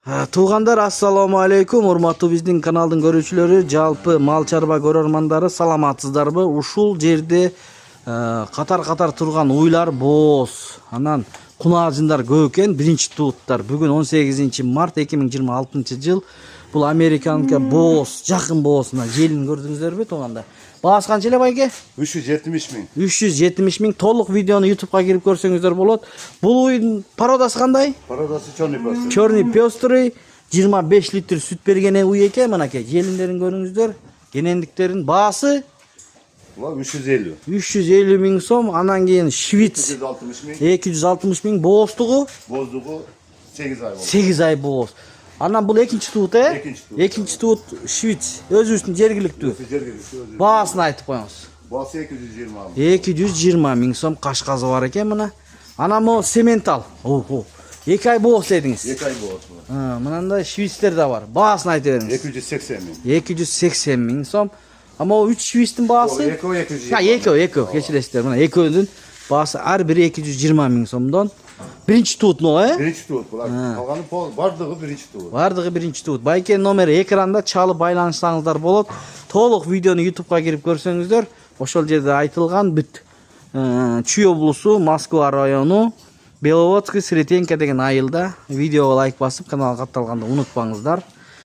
Туугандар, ассаламу алейкум. Урматтуу биздин каналдын көрүүчүлөрү, жалпы мал чарба көрөрмандары, саламатсыздарбы? Ушул жерде катар турган уйлар бооз. Анан кунаажындар көп экен. Биринчи тууттар. Бүгүн 18 март 2026 жыл. Бул американка бооз, жакын боозуна желин көрдүңүздөрбү, туугандар? Баасы канча эле байке? 370 миң. 370 миң. Толук видеону YouTube'га кирип көрсөңүздөр болот. Бул уйдун пародасы кандай? Пародасы чорный пестрый. Чорный пестрый 25 литр сүт берген уй экен, мынакей. Желиндерин көрүңүздөр. Кенендиктерин баасы 350. 350 миң сом. Анан кийин швиц 260 миң. 260 миң. Бооздугу Боздугу 8 ай болду. 8 ай бооз. Анан бул экинчи туут, Экинчи туут. Экинчи туут швиц. Өзүбүздүн жергиликтүү. Баасын айтып коюңуз. Баасы 220 миң. 220 миң сом. Кашказы бар экен мына. Анан мо сементал. Ого. 2 ай бооз дедиңиз. 2 ай болду. Мынандай швицтер да бар. Баасын айтып бериңиз. 280 миң. 280 миң сом. Ама 3 швицтин баасы? Экөө 220. Экөө, кечиресиздер. Мына экөөнүн баасы ар бири 220 миң сомдон. Биринчи туут мо, Биринчи туут булар. Калганы бардыгы биринчи туут. Бардыгы биринчи туут. Байкенин номери экранда, чалып байланышсаңыздар болот. Толук видеону YouTube'га кирип көрсөңүздөр, ошол жерде айтылган бүт. Чүй облусу, Москва району, Беловодский, Сретенка деген айылда. Видеого лайк басып, каналга катталганды унутпаңыздар.